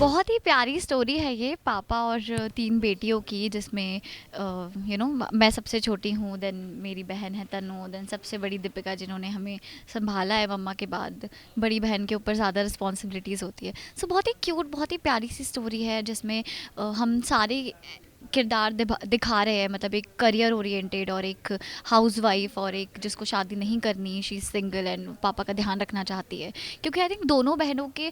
बहुत ही प्यारी स्टोरी है ये पापा और 3 बेटियों की, जिसमें मैं सबसे छोटी हूँ, देन मेरी बहन है तनु, देन सबसे बड़ी दीपिका जिन्होंने हमें संभाला है मम्मा के बाद। बड़ी बहन के ऊपर ज़्यादा रिस्पॉन्सिबिलिटीज़ होती है। सो बहुत ही क्यूट, बहुत ही प्यारी सी स्टोरी है जिसमें हम सारे किरदार दिखा रहे हैं, मतलब एक करियर ओरिएंटेड और एक हाउसवाइफ और एक जिसको शादी नहीं करनी, शी इज़ सिंगल एंड पापा का ध्यान रखना चाहती है। क्योंकि आई थिंक दोनों बहनों के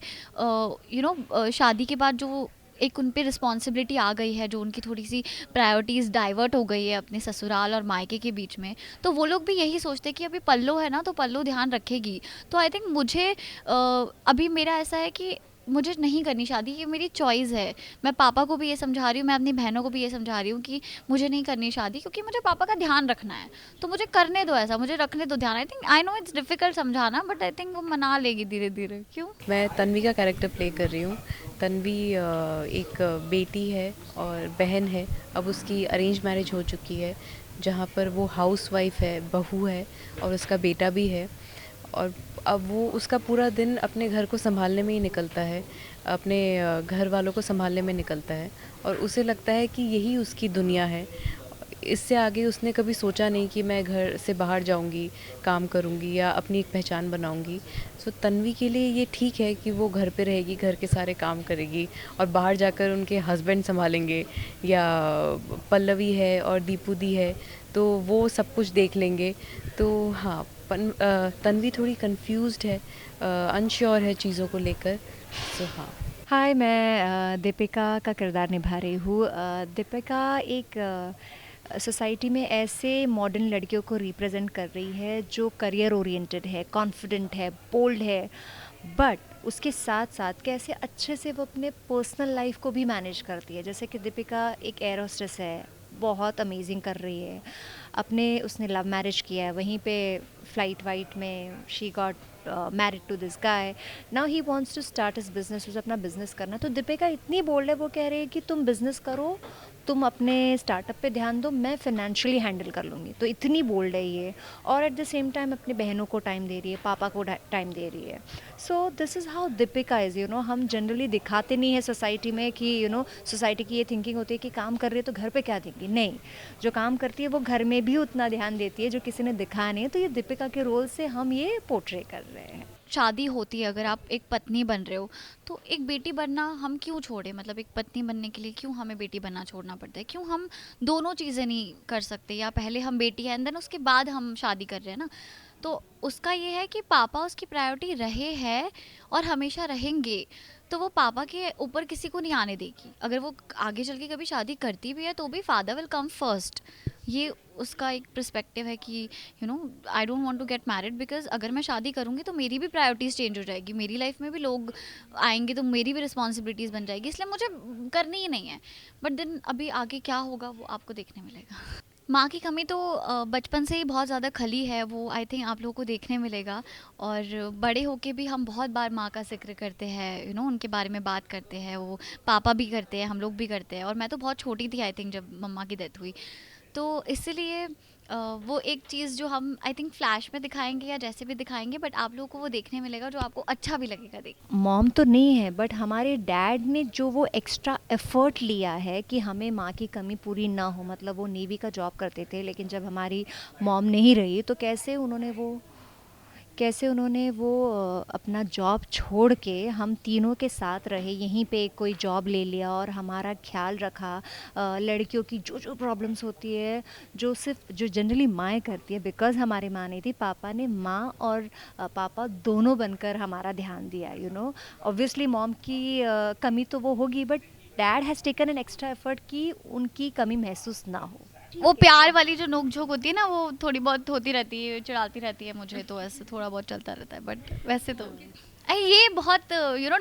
शादी के बाद जो एक उन पे रिस्पॉन्सिबिलिटी आ गई है, जो उनकी थोड़ी सी प्रायोरिटीज़ डाइवर्ट हो गई है अपने ससुराल और मायके के बीच में, तो वो लोग भी यही सोचते हैं कि अभी पल्लो है ना, तो पल्लो ध्यान रखेगी। तो आई थिंक मुझे अभी मेरा ऐसा है कि मुझे नहीं करनी शादी, ये मेरी चॉइस है। मैं पापा को भी ये समझा रही हूँ, मैं अपनी बहनों को भी ये समझा रही हूँ कि मुझे नहीं करनी शादी, क्योंकि मुझे पापा का ध्यान रखना है। तो मुझे करने दो ऐसा, मुझे रखने दो ध्यान। I think I know it's difficult समझाना, बट आई थिंक वो मना लेगी धीरे धीरे। क्यों? मैं तन्वी का कैरेक्टर प्ले कर रही हूँ। तन्वी एक बेटी है और बहन है। अब उसकी अरेंज मैरिज हो चुकी है, जहाँ पर वो हाउसवाइफ है, बहू है और उसका बेटा भी है। और अब वो उसका पूरा दिन अपने घर को संभालने में ही निकलता है, अपने घर वालों को संभालने में निकलता है और उसे लगता है कि यही उसकी दुनिया है। इससे आगे उसने कभी सोचा नहीं कि मैं घर से बाहर जाऊंगी, काम करूंगी या अपनी एक पहचान बनाऊंगी। सो तन्वी के लिए ये ठीक है कि वो घर पे रहेगी, घर के सारे काम करेगी और बाहर जाकर उनके हस्बैंड संभालेंगे, या पल्लवी है और दीपू दी है तो वो सब कुछ देख लेंगे। तो हाँ, तन्वी थोड़ी कंफ्यूज्ड है, अनश्योर है चीज़ों को लेकर। सो हाँ। हाय, मैं दीपिका का किरदार निभा रही हूँ। दीपिका एक सोसाइटी में ऐसे मॉडर्न लड़कियों को रिप्रेजेंट कर रही है जो करियर ओरिएंटेड है, कॉन्फिडेंट है, बोल्ड है, बट उसके साथ साथ कैसे अच्छे से वो अपने पर्सनल लाइफ को भी मैनेज करती है। जैसे कि दीपिका एक एयर होस्टेस है, बहुत अमेजिंग कर रही है। उसने लव मैरिज किया है, वहीं पे फ्लाइट वाइट में she got married to this guy. Now he wants to start his business, उसे अपना बिजनेस करना। तो दीपिका इतनी बोल्ड है, वो कह रही है कि तुम बिजनेस करो, तुम अपने स्टार्टअप पे ध्यान दो, मैं फिनेंशियली हैंडल कर लूँगी। तो इतनी बोल्ड है ये, और एट द सेम टाइम अपने बहनों को टाइम दे रही है, पापा को टाइम दे रही है। So this is how Deepika is. हम जनरली दिखाते नहीं है सोसाइटी में कि सोसाइटी की ये थिंकिंग होती है कि काम कर रही है तो घर पे क्या देंगी। नहीं, जो काम करती है वो घर में भी उतना ध्यान देती है, जो किसी ने दिखाया नहीं है। तो ये दीपिका के रोल से हम ये पोर्ट्रे कर रहे हैं। शादी होती है, अगर आप एक पत्नी बन रहे हो, तो एक बेटी बनना हम क्यों छोड़े? मतलब एक पत्नी बनने के लिए क्यों हमें बेटी बनना छोड़ना पड़ता है? क्यों हम दोनों चीज़ें नहीं कर सकते? या पहले हम बेटी हैं देन उसके बाद हम शादी कर रहे हैं ना। तो उसका ये है कि पापा उसकी प्रायोरिटी रहे हैं और हमेशा रहेंगे। तो वो पापा के ऊपर किसी को नहीं आने देगी। अगर वो आगे चल के कभी शादी करती भी है तो भी फादर विल कम फर्स्ट। ये उसका एक पर्सपेक्टिव है कि I don't want to get married, because अगर मैं शादी करूंगी तो मेरी भी प्रायोरिटीज़ चेंज हो जाएगी, मेरी लाइफ में भी लोग आएंगे, तो मेरी भी रिस्पॉन्सिबिलिटीज़ बन जाएगी, इसलिए मुझे करनी ही नहीं है। बट देन अभी आगे क्या होगा वो आपको देखने मिलेगा। माँ की कमी तो बचपन से ही बहुत ज़्यादा खली है, वो आई थिंक आप लोगों को देखने मिलेगा। और बड़े होके भी हम बहुत बार माँ का जिक्र करते हैं, उनके बारे में बात करते हैं, वो पापा भी करते हैं, हम लोग भी करते हैं। और मैं तो बहुत छोटी थी आई थिंक जब मम्मा की डेथ हुई। तो इसीलिए वो एक चीज़ जो हम आई थिंक फ्लैश में दिखाएंगे या जैसे भी दिखाएंगे, बट आप लोगों को वो देखने मिलेगा जो आपको अच्छा भी लगेगा देख। मॉम तो नहीं है, बट हमारे डैड ने जो वो एक्स्ट्रा एफर्ट लिया है कि हमें माँ की कमी पूरी ना हो। मतलब वो नेवी का जॉब करते थे, लेकिन जब हमारी मॉम नहीं रही तो कैसे उन्होंने वो अपना जॉब छोड़ के हम तीनों के साथ रहे, यहीं पे कोई जॉब ले लिया और हमारा ख्याल रखा। लड़कियों की जो जो प्रॉब्लम्स होती है, जो जनरली माएँ करती है, बिकॉज़ हमारी माँ नहीं थी, पापा ने माँ और पापा दोनों बनकर हमारा ध्यान दिया। ऑब्वियसली मॉम की कमी तो वो होगी, but dad has taken an extra effort कि उनकी कमी महसूस ना हो। वो प्यार वाली जो नोक झोंक होती है ना, वो थोड़ी बहुत होती रहती है, चिढ़ाती रहती है मुझे, तो ऐसे थोड़ा बहुत चलता रहता है, बट वैसे तो ये बहुत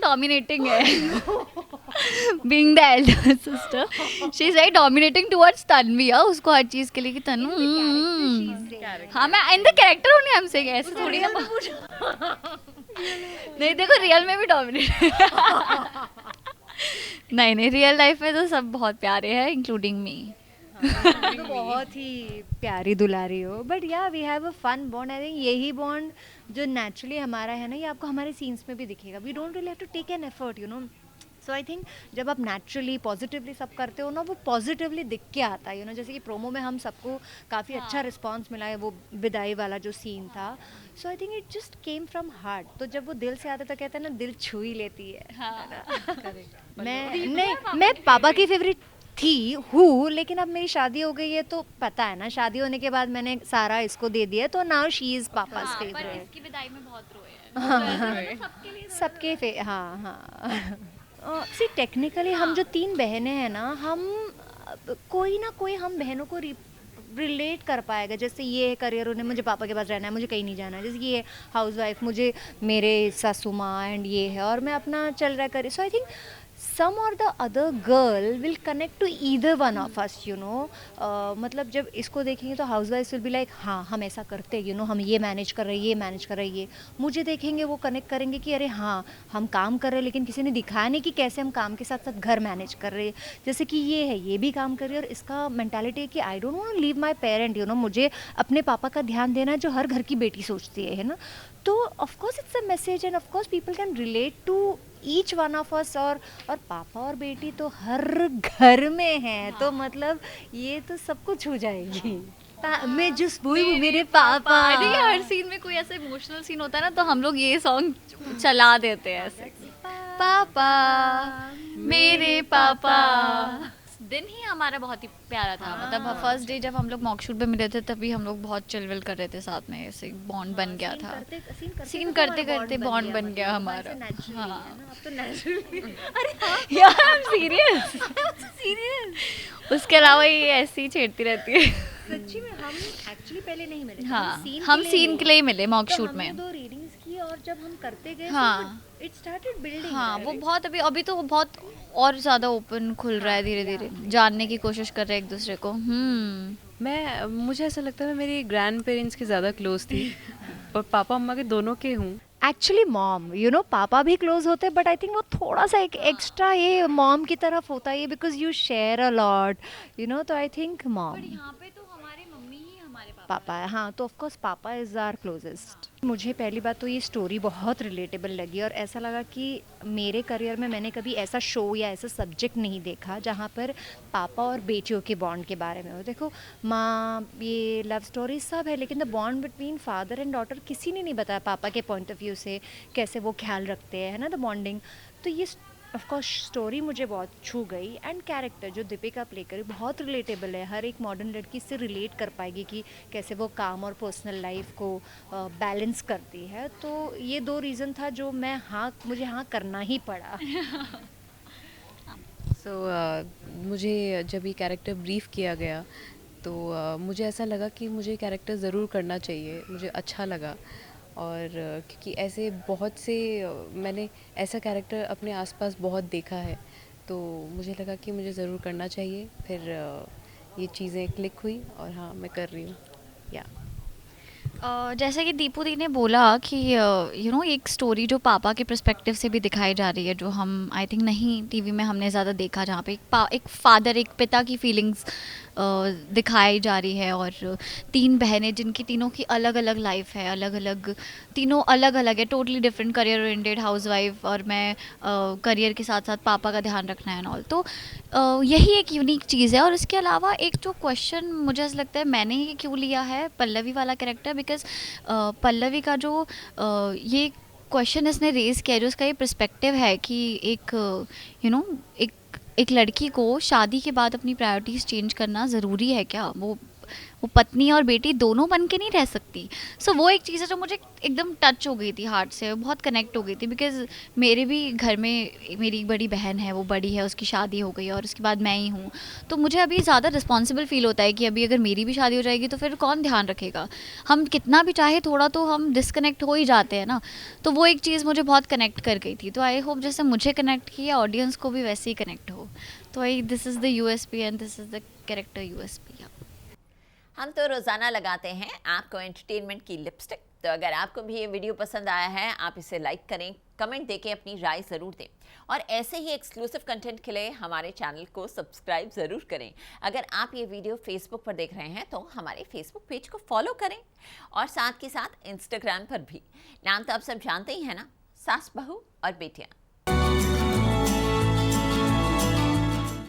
डोमिनेटिंग है। Being the Elder sister, she is very dominating towards Tanvi. उसको हर चीज के लिए कि तनु हाँ, मैं इन द कैरेक्टर हूँ, हम से ऐसे थोड़ी ना। नहीं देखो, रियल में भी डोमिनेट। नहीं नहीं, रियल लाइफ में तो सब बहुत प्यारे हैं, इंक्लूडिंग मी। तो बहुत ही प्यारी दुलारी हो, but yeah we have a fun bond. I think यही बॉन्ड जो नेचुरली हमारा है ना, ये आपको हमारे सीन्स में भी दिखेगा। We don't really have to take an effort. So I think जब आप नेचुरली पॉजिटिवली सब करते हो ना, वो पॉजिटिवली दिख के आता है, जैसे कि प्रोमो में हम सबको काफ़ी अच्छा रिस्पांस मिला है, वो विदाई वाला जो सीन था। So I think it just came from heart. तो जब वो दिल से आता तो कहते हैं ना, दिल छू ही लेती है। मैं पापा की फेवरेट हूँ, लेकिन अब मेरी शादी हो गई है तो पता है ना, शादी होने के बाद मैंने सारा इसको दे दिया, तो नाउ शी इज पापा's फेवरेट। इसकी विदाई में बहुत रोए हैं। सबके हाँ। सी टेक्निकली हम जो 3 बहनें हैं ना, हम कोई ना कोई हम बहनों को रिलेट कर पाएगा। जैसे ये करियर, उन्हें मुझे पापा के पास रहना है, मुझे कहीं नहीं जाना है। जैसे कि ये हाउस वाइफ, मुझे मेरे सासू माँ एंड ये है, और मैं अपना चल रहा career. So I think some or the other girl will connect to either one of us, मतलब जब इसको देखेंगे तो house wife will be like, हाँ हम ऐसा करते हैं, हम ये मैनेज कर रहे हैं, ये मैनेज कर रहे हैं। ये मुझे देखेंगे, वो कनेक्ट करेंगे कि अरे हाँ हम काम कर रहे हैं, लेकिन किसी ने दिखाया नहीं कि कैसे हम काम के साथ साथ घर मैनेज कर रहे हैं। जैसे कि ये है, ये भी काम कर रही है, और इसका मेंटालिटी है कि I don't want to leave my parent, मुझे अपने पापा का ध्यान देना है, जो हर घर की बेटी सोचती है ना। तो of course it's a message, and of course people can relate to each one of us. और पापा और बेटी तो हर घर में है, तो मतलब ये तो सब कुछ हो जाएगी। मैं जिस बोई हूँ मेरे पापा। हर सीन में कोई ऐसा इमोशनल सीन होता है ना, तो हम लोग ये सॉन्ग चला देते हैं ऐसे, पापा मेरे पापा। दिन ही हमारा बहुत ही प्यारा था। मतलब फर्स्ट डे जब हम लोग मॉकशूट पे मिले थे, तभी हम लोग बहुत चिलविल कर रहे थे साथ में, ऐसे बॉन्ड बन गया था। सीन करते करते बॉन्ड बन गया हमारा। हाँ तो नेचुरली सीरियस। उसके अलावा ये ऐसे ही छेड़ती रहती है। सच्ची में हम एक्चुअली पहले नहीं मिले थे। हाँ हम सीन के लिए ही मिले मॉकशूट में। 2 रीडिंग्स की, और जब हम करते गए हाँ इट स्टार्टेड बिल्डिंग। हाँ वो बहुत अभी तो वो बहुत और ज़्यादा ओपन खुल रहा है, धीरे धीरे जानने की कोशिश कर रहे हैं एक दूसरे को। मुझे ऐसा लगता है मैं मेरी ग्रैंड पेरेंट्स के ज़्यादा क्लोज थी, और पापा मम्मा के दोनों के हूँ। एक्चुअली मॉम, पापा भी क्लोज होते हैं, बट आई थिंक वो थोड़ा सा एक एक्स्ट्रा ये मॉम की तरफ होता है, because you share a lot, तो आई थिंक मॉम। यहाँ पे तो हमारे मम्मी ही हमारे पापा है, हाँ, तो ऑफ कोर्स पापा इज़ आवर क्लोजेस्ट। मुझे पहली बात तो ये स्टोरी बहुत रिलेटेबल लगी, और ऐसा लगा कि मेरे करियर में मैंने कभी ऐसा शो या ऐसा सब्जेक्ट नहीं देखा जहाँ पर पापा और बेटियों के बॉन्ड के बारे में हो। देखो माँ, ये लव स्टोरी सब है, लेकिन the bond between father and daughter किसी ने नहीं बताया पापा के पॉइंट ऑफ व्यू से कैसे वो ख्याल रखते हैं, है ना, द बॉन्डिंग। तो ये ऑफ कोर्स स्टोरी मुझे बहुत छू गई, एंड कैरेक्टर जो दीपिका प्ले करी बहुत रिलेटेबल है। हर एक मॉडर्न लड़की इससे रिलेट कर पाएगी कि कैसे वो काम और पर्सनल लाइफ को बैलेंस करती है। तो ये 2 रीज़न था जो मुझे हाँ करना ही पड़ा। मुझे जब ये कैरेक्टर ब्रीफ किया गया, तो मुझे ऐसा लगा कि मुझे कैरेक्टर ज़रूर करना चाहिए, मुझे अच्छा लगा। और क्योंकि ऐसे बहुत से मैंने ऐसा कैरेक्टर अपने आसपास बहुत देखा है, तो मुझे लगा कि मुझे ज़रूर करना चाहिए। फिर ये चीज़ें क्लिक हुई, और हाँ मैं कर रही हूँ। जैसे कि दीपू दी ने बोला कि एक स्टोरी जो पापा के पर्सपेक्टिव से भी दिखाई जा रही है, जो हम आई थिंक नहीं टीवी में हमने ज़्यादा देखा, जहाँ पे एक फादर, एक पिता की फीलिंग्स दिखाई जा रही है। और 3 बहनें जिनकी तीनों की अलग अलग लाइफ है, तीनों अलग अलग है, totally different, career oriented housewife, और मैं करियर के साथ साथ पापा का ध्यान रखना है एंड ऑल। तो यही एक यूनिक चीज़ है। और इसके अलावा एक जो क्वेश्चन मुझे ऐसा लगता है मैंने ही क्यों लिया है पल्लवी वाला कैरेक्टर, बिकॉज पल्लवी का जो ये क्वेश्चन इसने रेज़ किया, जो इसका ये पर्सपेक्टिव है कि एक लड़की को शादी के बाद अपनी प्रायोरिटीज़ चेंज करना ज़रूरी है क्या? वो पत्नी और बेटी दोनों बन के नहीं रह सकती। सो वो एक चीज़ है जो मुझे एकदम टच हो गई थी हार्ट से, बहुत कनेक्ट हो गई थी। बिकॉज मेरे भी घर में मेरी एक बड़ी बहन है, वो बड़ी है, उसकी शादी हो गई और उसके बाद मैं ही हूँ। तो मुझे अभी ज़्यादा रिस्पॉन्सिबल फील होता है कि अभी अगर मेरी भी शादी हो जाएगी तो फिर कौन ध्यान रखेगा। हम कितना भी चाहे थोड़ा तो हम डिसकनेक्ट हो ही जाते हैं ना। तो वो एक चीज़ मुझे बहुत कनेक्ट कर गई थी। तो आई होप जैसे मुझे कनेक्ट किया, ऑडियंस को भी वैसे ही कनेक्ट हो। तो this is the USP and this is the character USP। हम तो रोज़ाना लगाते हैं आपको एंटरटेनमेंट की लिपस्टिक। तो अगर आपको भी ये वीडियो पसंद आया है, आप इसे लाइक करें, कमेंट देके अपनी राय ज़रूर दें, और ऐसे ही एक्सक्लूसिव कंटेंट के लिए हमारे चैनल को सब्सक्राइब ज़रूर करें। अगर आप ये वीडियो फेसबुक पर देख रहे हैं तो हमारे फेसबुक पेज को फॉलो करें, और साथ के साथ इंस्टाग्राम पर भी। नाम तो आप सब जानते ही हैं ना, सास बहू और बेटियाँ।